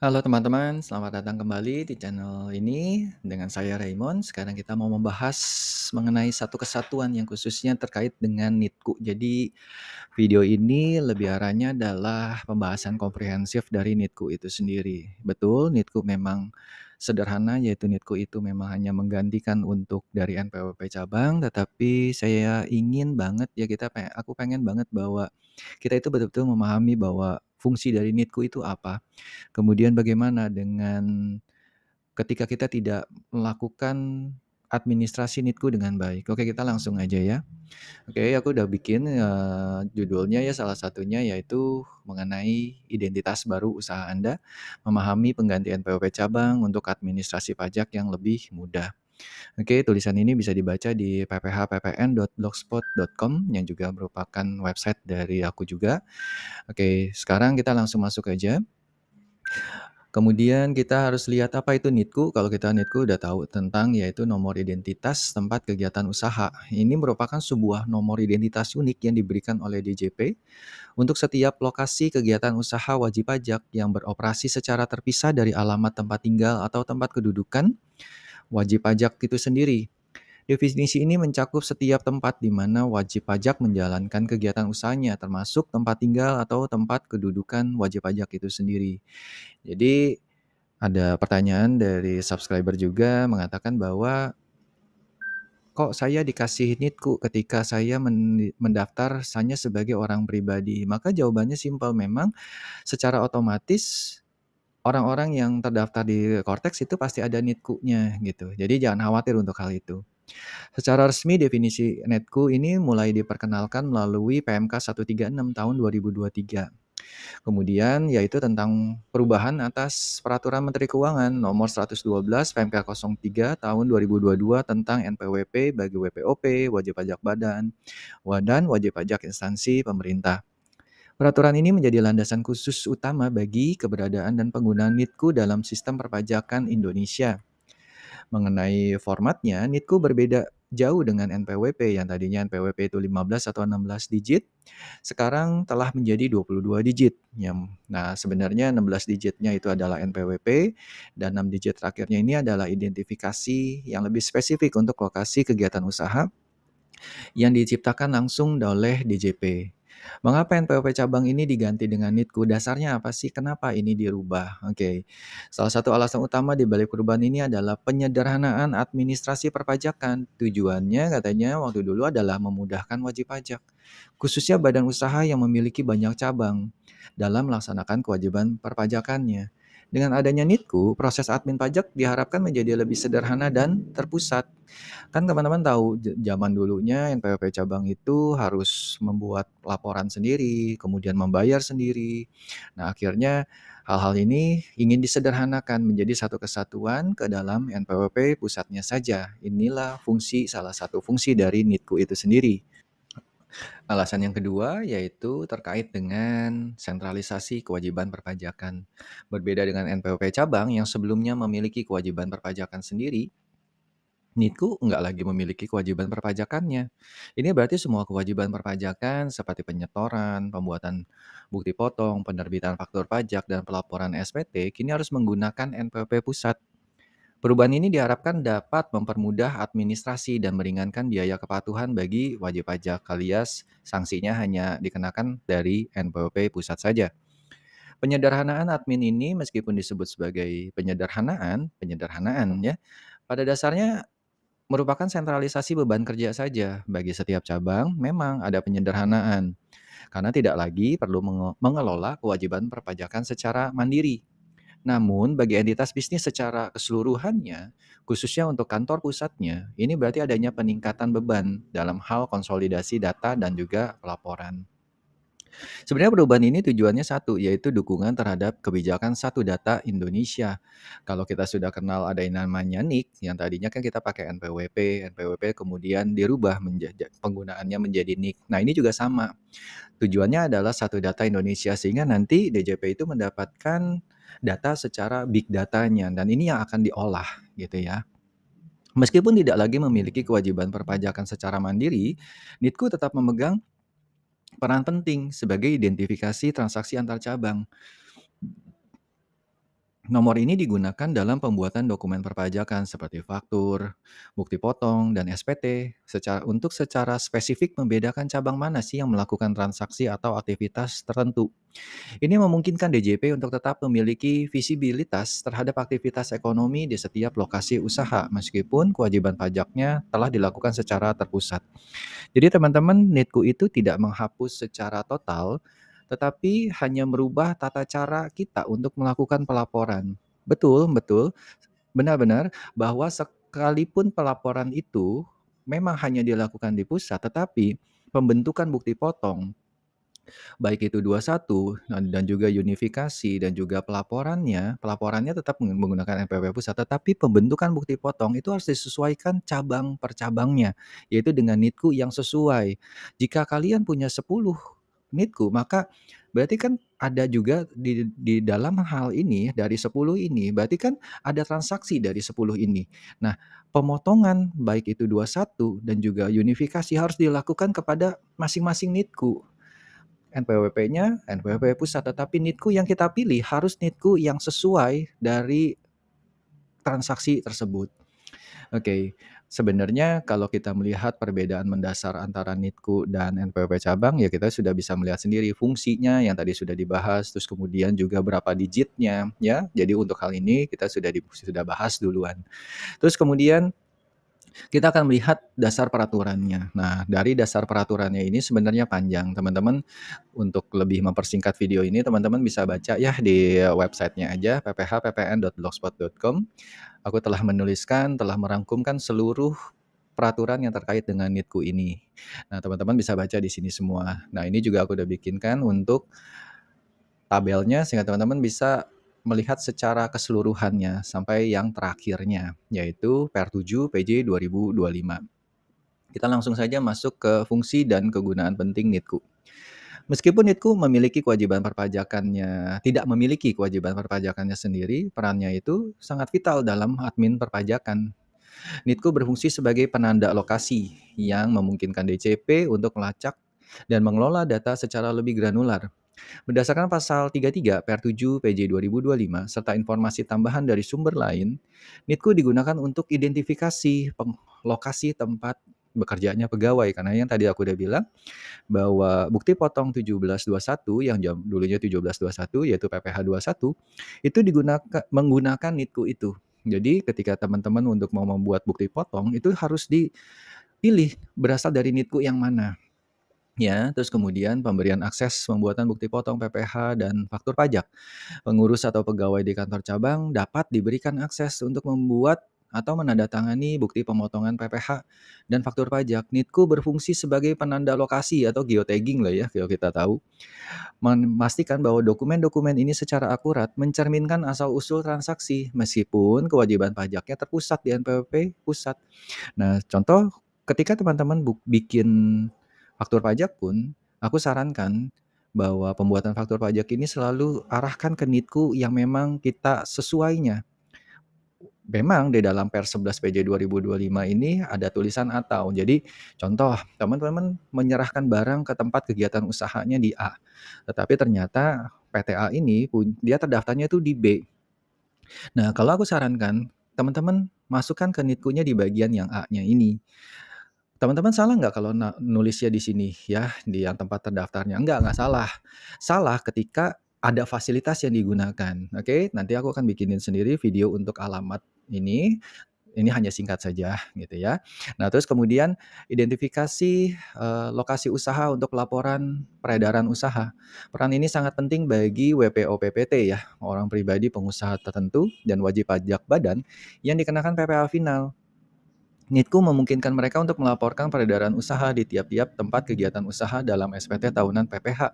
Halo teman-teman, selamat datang kembali di channel ini dengan saya Raymond. Sekarang kita mau membahas mengenai satu kesatuan yang khususnya terkait dengan NITKU. Jadi video ini lebih arahnya adalah pembahasan komprehensif dari NITKU itu sendiri. Betul, NITKU memang sederhana, yaitu NITKU itu memang hanya menggantikan untuk dari NPWP cabang, tetapi saya ingin banget ya aku pengen banget bahwa kita itu betul-betul memahami bahwa fungsi dari NITKU itu apa. Kemudian bagaimana dengan ketika kita tidak melakukan administrasi NITKU dengan baik. Oke, kita langsung aja ya. Oke, aku udah bikin, judulnya ya salah satunya yaitu mengenai identitas baru usaha Anda, memahami penggantian POP cabang untuk administrasi pajak yang lebih mudah. Oke, tulisan ini bisa dibaca di pphppn.blogspot.com yang juga merupakan website dari aku juga. Oke, sekarang kita langsung masuk aja. Kemudian kita harus lihat apa itu NITKU. Kalau kita NITKU udah tahu tentang yaitu nomor identitas tempat kegiatan usaha. Ini merupakan sebuah nomor identitas unik yang diberikan oleh DJP untuk setiap lokasi kegiatan usaha wajib pajak yang beroperasi secara terpisah dari alamat tempat tinggal atau tempat kedudukan wajib pajak itu sendiri. Definisi ini mencakup setiap tempat di mana wajib pajak menjalankan kegiatan usahanya, termasuk tempat tinggal atau tempat kedudukan wajib pajak itu sendiri. Jadi ada pertanyaan dari subscriber juga mengatakan bahwa, "Kok saya dikasih NITKU ketika saya mendaftar hanya sebagai orang pribadi?" Maka jawabannya simpel, memang secara otomatis orang-orang yang terdaftar di Kortex itu pasti ada NITKU-nya gitu. Jadi jangan khawatir untuk hal itu. Secara resmi definisi NITKU ini mulai diperkenalkan melalui PMK 136 tahun 2023. Kemudian yaitu tentang perubahan atas Peraturan Menteri Keuangan Nomor 112 PMK 03 Tahun 2022 tentang NPWP bagi WPOP, wajib pajak badan, dan wajib pajak instansi pemerintah. Peraturan ini menjadi landasan khusus utama bagi keberadaan dan penggunaan NITKU dalam sistem perpajakan Indonesia. Mengenai formatnya, NITKU berbeda jauh dengan NPWP yang tadinya NPWP itu 15 atau 16 digit, sekarang telah menjadi 22 digit. Nah, sebenarnya 16 digitnya itu adalah NPWP dan 6 digit terakhirnya ini adalah identifikasi yang lebih spesifik untuk lokasi kegiatan usaha yang diciptakan langsung oleh DJP. Mengapa NPWP cabang ini diganti dengan NITKU? Dasarnya apa sih? Kenapa ini dirubah? Oke, salah satu alasan utama di balik perubahan ini adalah penyederhanaan administrasi perpajakan. Tujuannya katanya waktu dulu adalah memudahkan wajib pajak, khususnya badan usaha yang memiliki banyak cabang dalam melaksanakan kewajiban perpajakannya. Dengan adanya NITKU, proses admin pajak diharapkan menjadi lebih sederhana dan terpusat. Kan teman-teman tahu zaman dulunya NPWP cabang itu harus membuat laporan sendiri, kemudian membayar sendiri. Nah, akhirnya hal-hal ini ingin disederhanakan menjadi satu kesatuan ke dalam NPWP pusatnya saja. Inilah salah satu fungsi dari NITKU itu sendiri. Alasan yang kedua yaitu terkait dengan sentralisasi kewajiban perpajakan. Berbeda dengan NPWP cabang yang sebelumnya memiliki kewajiban perpajakan sendiri, NITKU nggak lagi memiliki kewajiban perpajakannya. Ini berarti semua kewajiban perpajakan seperti penyetoran, pembuatan bukti potong, penerbitan faktur pajak, dan pelaporan SPT kini harus menggunakan NPWP pusat. Perubahan ini diharapkan dapat mempermudah administrasi dan meringankan biaya kepatuhan bagi wajib pajak, alias sanksinya hanya dikenakan dari NPWP pusat saja. Penyederhanaan admin ini meskipun disebut sebagai penyederhanaan ya, pada dasarnya merupakan sentralisasi beban kerja saja. Bagi setiap cabang, memang ada penyederhanaan, karena tidak lagi perlu mengelola kewajiban perpajakan secara mandiri. Namun, bagi entitas bisnis secara keseluruhannya, khususnya untuk kantor pusatnya, ini berarti adanya peningkatan beban dalam hal konsolidasi data dan juga pelaporan. Sebenarnya perubahan ini tujuannya satu, yaitu dukungan terhadap kebijakan satu data Indonesia. Kalau kita sudah kenal ada yang namanya NIK, yang tadinya kan kita pakai NPWP kemudian dirubah menjadi penggunaannya menjadi NIK. Nah, ini juga sama. Tujuannya adalah satu data Indonesia sehingga nanti DJP itu mendapatkan data secara big datanya dan ini yang akan diolah gitu ya. Meskipun tidak lagi memiliki kewajiban perpajakan secara mandiri, NITKU tetap memegang peran penting sebagai identifikasi transaksi antar cabang. Nomor ini digunakan dalam pembuatan dokumen perpajakan seperti faktur, bukti potong, dan SPT untuk secara spesifik membedakan cabang mana sih yang melakukan transaksi atau aktivitas tertentu. Ini memungkinkan DJP untuk tetap memiliki visibilitas terhadap aktivitas ekonomi di setiap lokasi usaha, meskipun kewajiban pajaknya telah dilakukan secara terpusat. Jadi teman-teman, NITKU itu tidak menghapus secara total, tetapi hanya merubah tata cara kita untuk melakukan pelaporan. Betul, betul, benar-benar bahwa sekalipun pelaporan itu memang hanya dilakukan di pusat, tetapi pembentukan bukti potong baik itu 21 dan juga unifikasi dan juga pelaporannya tetap menggunakan NPWP pusat, tetapi pembentukan bukti potong itu harus disesuaikan cabang per cabangnya, yaitu dengan NITKU yang sesuai. Jika kalian punya 10 NITKU, maka berarti kan ada juga di dalam hal ini, dari 10 ini, berarti kan ada transaksi dari 10 ini. Nah, pemotongan baik itu 21 dan juga unifikasi harus dilakukan kepada masing-masing NITKU. NPWP-nya NPWP pusat, tetapi NITKU yang kita pilih harus NITKU yang sesuai dari transaksi tersebut. Oke, sebenarnya kalau kita melihat perbedaan mendasar antara NITKU dan NPWP cabang, ya kita sudah bisa melihat sendiri fungsinya yang tadi sudah dibahas, terus kemudian juga berapa digitnya, ya. Jadi untuk hal ini kita sudah bahas duluan. Terus kemudian kita akan melihat dasar peraturannya. Nah, dari dasar peraturannya ini sebenarnya panjang. Teman-teman, untuk lebih mempersingkat video ini, teman-teman bisa baca ya di websitenya aja, pphppn.blogspot.com. Aku telah telah merangkumkan seluruh peraturan yang terkait dengan NITKU ini. Nah, teman-teman bisa baca di sini semua. Nah, ini juga aku udah bikinkan untuk tabelnya sehingga teman-teman bisa melihat secara keseluruhannya sampai yang terakhirnya, yaitu PR7 PJ 2025. Kita langsung saja masuk ke fungsi dan kegunaan penting NITKU. Meskipun NITKU tidak memiliki kewajiban perpajakannya sendiri, perannya itu sangat vital dalam admin perpajakan. NITKU berfungsi sebagai penanda lokasi yang memungkinkan DCP untuk melacak dan mengelola data secara lebih granular. Berdasarkan pasal 33 PR7 PJ 2025 serta informasi tambahan dari sumber lain, NITKU digunakan untuk identifikasi lokasi tempat bekerjanya pegawai, karena yang tadi aku udah bilang bahwa bukti potong 1721 yang dulunya 1721 yaitu PPh 21 itu menggunakan NITKU itu. Jadi ketika teman-teman untuk mau membuat bukti potong itu harus dipilih berasal dari NITKU yang mana. Ya, terus kemudian pemberian akses pembuatan bukti potong PPh dan faktur pajak. Pengurus atau pegawai di kantor cabang dapat diberikan akses untuk membuat atau menandatangani bukti pemotongan PPh dan faktur pajak. NITKU berfungsi sebagai penanda lokasi atau geotagging lah ya, kalau kita tahu. Memastikan bahwa dokumen-dokumen ini secara akurat mencerminkan asal-usul transaksi meskipun kewajiban pajaknya terpusat di NPWP pusat. Nah, contoh ketika teman-teman bikin faktur pajak pun, aku sarankan bahwa pembuatan faktur pajak ini selalu arahkan ke NITKU yang memang kita sesuainya. Memang di dalam Per 11 PJ 2025 ini ada tulisan atau. Jadi contoh, teman-teman menyerahkan barang ke tempat kegiatan usahanya di A. Tetapi ternyata PTA ini dia terdaftarnya itu di B. Nah, kalau aku sarankan, teman-teman masukkan ke NITKU-nya di bagian yang A-nya ini. Teman-teman salah nggak kalau nulisnya di sini ya, di yang tempat terdaftarnya? Nggak salah. Salah ketika ada fasilitas yang digunakan, oke? Nanti aku akan bikinin sendiri video untuk alamat ini hanya singkat saja gitu ya. Nah, terus kemudian identifikasi, lokasi usaha untuk laporan peredaran usaha. Peran ini sangat penting bagi WPO PPT ya, orang pribadi pengusaha tertentu dan wajib pajak badan yang dikenakan PPh final. NITKU memungkinkan mereka untuk melaporkan peredaran usaha di tiap-tiap tempat kegiatan usaha dalam SPT tahunan PPh,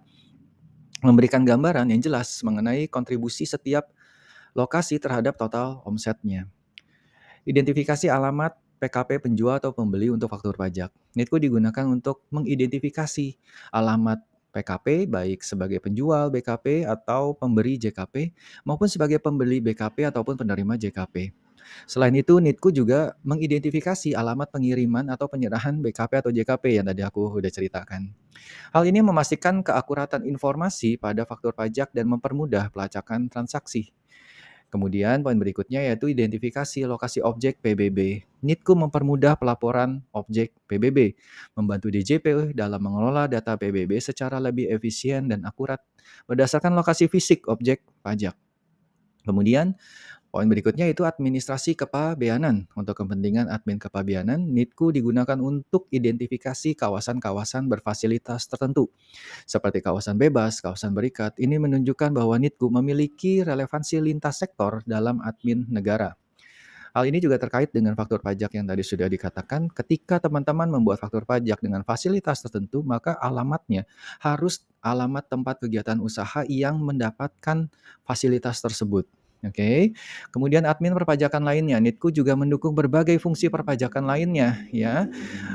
memberikan gambaran yang jelas mengenai kontribusi setiap lokasi terhadap total omsetnya. Identifikasi alamat PKP penjual atau pembeli untuk faktur pajak. NITKU digunakan untuk mengidentifikasi alamat PKP baik sebagai penjual BKP atau pemberi JKP maupun sebagai pembeli BKP ataupun penerima JKP. Selain itu, NITKU juga mengidentifikasi alamat pengiriman atau penyerahan BKP atau JKP yang tadi aku udah ceritakan. Hal ini memastikan keakuratan informasi pada faktur pajak dan mempermudah pelacakan transaksi. Kemudian poin berikutnya yaitu identifikasi lokasi objek PBB. NITKU mempermudah pelaporan objek PBB, membantu DJP dalam mengelola data PBB secara lebih efisien dan akurat berdasarkan lokasi fisik objek pajak. Kemudian poin berikutnya itu administrasi kepabeanan. Untuk kepentingan admin kepabeanan, NITKU digunakan untuk identifikasi kawasan-kawasan berfasilitas tertentu, seperti kawasan bebas, kawasan berikat. Ini menunjukkan bahwa NITKU memiliki relevansi lintas sektor dalam admin negara. Hal ini juga terkait dengan faktur pajak yang tadi sudah dikatakan, ketika teman-teman membuat faktur pajak dengan fasilitas tertentu, maka alamatnya harus alamat tempat kegiatan usaha yang mendapatkan fasilitas tersebut. Oke. Kemudian admin perpajakan lainnya, NITKU juga mendukung berbagai fungsi perpajakan lainnya ya.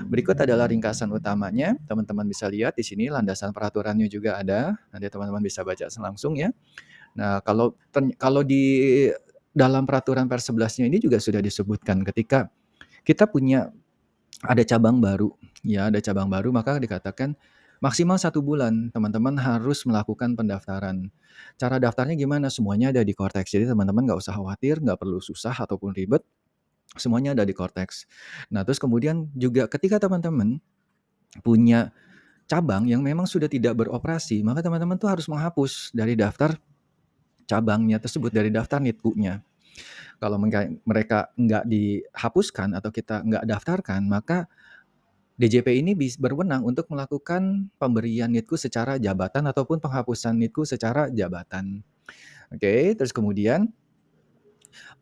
Berikut adalah ringkasan utamanya. Teman-teman bisa lihat di sini landasan peraturannya juga ada. Nanti teman-teman bisa baca langsung ya. Nah, kalau di dalam peraturan per 11-nya ini juga sudah disebutkan ketika kita punya ada cabang baru, ya ada cabang baru maka dikatakan maksimal 1 bulan teman-teman harus melakukan pendaftaran. Cara daftarnya gimana? Semuanya ada di Cortex. Jadi teman-teman nggak usah khawatir, nggak perlu susah ataupun ribet, semuanya ada di Cortex. Nah, terus kemudian juga ketika teman-teman punya cabang yang memang sudah tidak beroperasi, maka teman-teman tuh harus menghapus dari daftar cabangnya tersebut, dari daftar NITKU-nya. Kalau mereka nggak dihapuskan atau kita nggak daftarkan, maka DJP ini berwenang untuk melakukan pemberian NITKU secara jabatan ataupun penghapusan NITKU secara jabatan. Oke, terus kemudian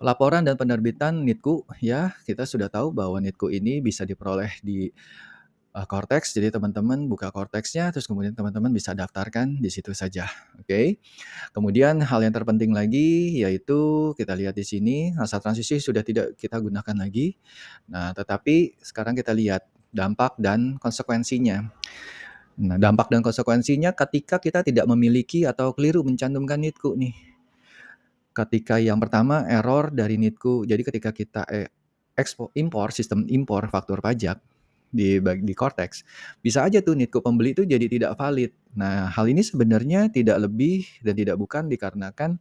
laporan dan penerbitan NITKU ya, kita sudah tahu bahwa NITKU ini bisa diperoleh di Cortex. Jadi teman-teman buka Cortex-nya, terus kemudian teman-teman bisa daftarkan di situ saja. Oke. Kemudian hal yang terpenting lagi yaitu kita lihat di sini masa transisi sudah tidak kita gunakan lagi. Nah, tetapi sekarang kita lihat dampak dan konsekuensinya. Nah, dampak dan konsekuensinya ketika kita tidak memiliki atau keliru mencantumkan NITKU nih. Ketika yang pertama error dari NITKU. Jadi ketika kita impor sistem impor faktur pajak di Cortex, bisa aja tuh NITKU pembeli itu jadi tidak valid. Nah, hal ini sebenarnya tidak lebih dan tidak bukan dikarenakan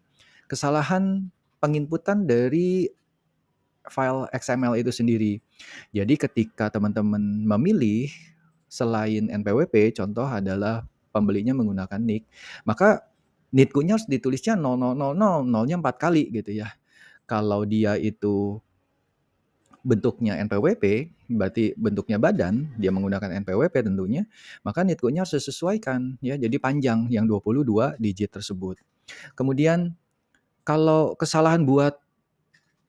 kesalahan penginputan dari file XML itu sendiri. Jadi ketika teman-teman memilih selain NPWP, contoh adalah pembelinya menggunakan NIK, maka NITKU-nya harus ditulisnya 0000, nolnya 4 kali gitu ya. Kalau dia itu bentuknya NPWP, berarti bentuknya badan, dia menggunakan NPWP tentunya, maka NITKU-nya harus disesuaikan ya, jadi panjang yang 22 digit tersebut. Kemudian kalau kesalahan buat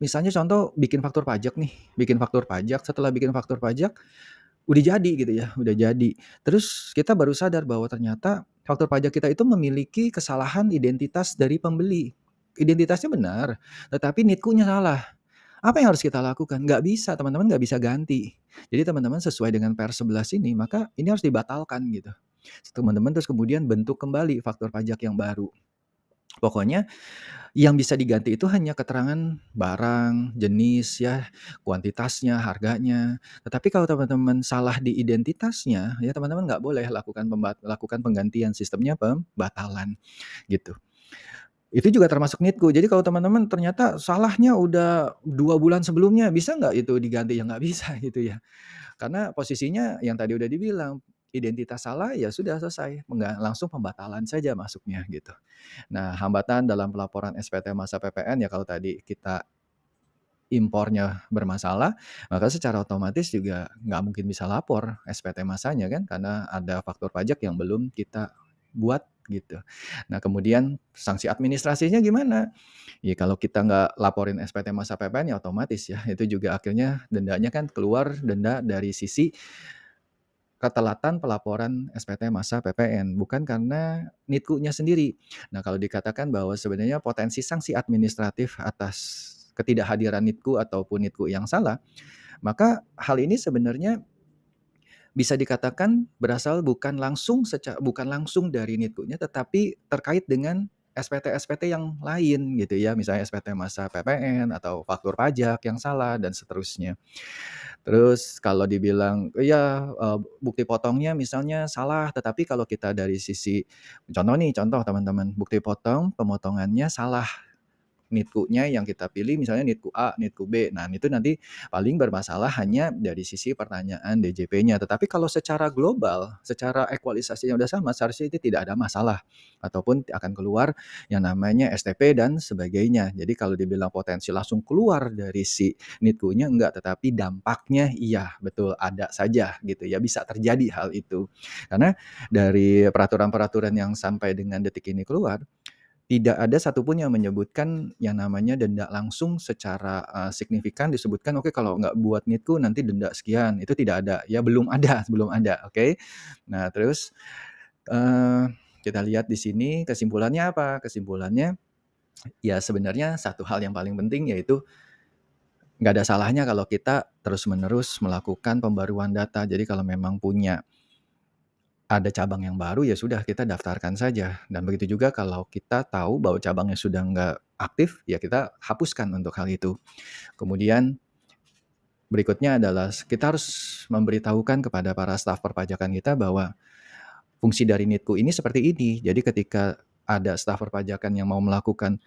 misalnya contoh bikin faktur pajak nih, setelah bikin faktur pajak udah jadi gitu ya, udah jadi. Terus kita baru sadar bahwa ternyata faktur pajak kita itu memiliki kesalahan identitas dari pembeli. Identitasnya benar, tetapi NITKU-nya salah. Apa yang harus kita lakukan? Nggak bisa, teman-teman nggak bisa ganti. Jadi teman-teman sesuai dengan per 11 ini, maka ini harus dibatalkan gitu. Teman-teman terus kemudian bentuk kembali faktur pajak yang baru. Pokoknya yang bisa diganti itu hanya keterangan barang, jenis ya, kuantitasnya, harganya. Tetapi kalau teman-teman salah di identitasnya, ya teman-teman nggak boleh lakukan penggantian, sistemnya pembatalan gitu. Itu juga termasuk NITKU. Jadi kalau teman-teman ternyata salahnya udah 2 bulan sebelumnya, bisa nggak itu diganti? Ya nggak bisa gitu ya. Karena posisinya yang tadi udah dibilang, identitas salah ya sudah selesai, langsung pembatalan saja masuknya gitu. Nah, hambatan dalam pelaporan SPT masa PPN ya kalau tadi kita impornya bermasalah, maka secara otomatis juga nggak mungkin bisa lapor SPT masanya kan, karena ada faktur pajak yang belum kita buat gitu. Nah, kemudian sanksi administrasinya gimana? Ya kalau kita nggak laporin SPT masa PPN ya otomatis ya, itu juga akhirnya dendanya kan keluar denda dari sisi ketelatan pelaporan SPT masa PPN, bukan karena NITKU-nya sendiri. Nah, kalau dikatakan bahwa sebenarnya potensi sanksi administratif atas ketidakhadiran NITKU ataupun NITKU yang salah, maka hal ini sebenarnya bisa dikatakan berasal bukan langsung dari NITKU-nya, tetapi terkait dengan SPT-SPT yang lain gitu ya, misalnya SPT masa PPN atau faktur pajak yang salah dan seterusnya. Terus kalau dibilang, ya bukti potongnya misalnya salah, tetapi kalau kita dari sisi contoh teman-teman, bukti potong pemotongannya salah. NITKU-nya yang kita pilih misalnya NITKU A, NITKU B. Nah, itu nanti paling bermasalah hanya dari sisi pertanyaan DJP-nya. Tetapi kalau secara global, secara ekualisasinya udah sama, seharusnya itu tidak ada masalah ataupun akan keluar yang namanya STP dan sebagainya. Jadi kalau dibilang potensi langsung keluar dari si NITKU-nya enggak, tetapi dampaknya iya, betul ada saja gitu ya, bisa terjadi hal itu. Karena dari peraturan-peraturan yang sampai dengan detik ini keluar, tidak ada satupun yang menyebutkan yang namanya denda langsung secara, signifikan disebutkan, "Oke, kalau nggak buat NITKU nanti denda sekian." Itu tidak ada, ya belum ada belum ada, oke. Nah terus, eee, kita lihat di sini kesimpulannya apa? Kesimpulannya, ya sebenarnya satu hal yang paling penting yaitu nggak ada salahnya kalau kita terus-menerus melakukan pembaruan data. Jadi kalau memang punya ada cabang yang baru, ya sudah kita daftarkan saja. Dan begitu juga kalau kita tahu bahwa cabangnya sudah nggak aktif, ya kita hapuskan untuk hal itu. Kemudian berikutnya adalah kita harus memberitahukan kepada para staf perpajakan kita bahwa fungsi dari NITKU ini seperti ini. Jadi ketika ada staf perpajakan yang mau melakukan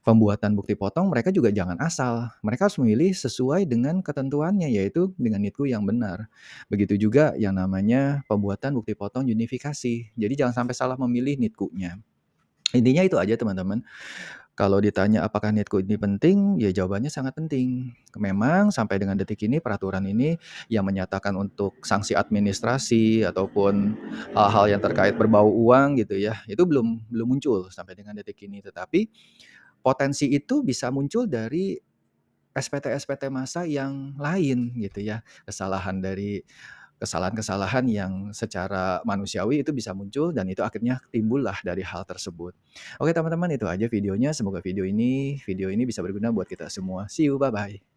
pembuatan bukti potong, mereka juga jangan asal. Mereka harus memilih sesuai dengan ketentuannya, yaitu dengan NITKU yang benar. Begitu juga yang namanya pembuatan bukti potong unifikasi. Jadi jangan sampai salah memilih NITKU-nya. Intinya itu aja teman-teman. Kalau ditanya apakah NITKU ini penting, ya jawabannya sangat penting. Memang sampai dengan detik ini peraturan ini yang menyatakan untuk sanksi administrasi ataupun hal-hal yang terkait berbau uang gitu ya, itu belum belum muncul sampai dengan detik ini. Tetapi potensi itu bisa muncul dari SPT-SPT massa yang lain gitu ya. Kesalahan-kesalahan yang secara manusiawi itu bisa muncul dan itu akhirnya timbullah dari hal tersebut. Oke teman-teman, itu aja videonya. Semoga video ini bisa berguna buat kita semua. See you, bye-bye.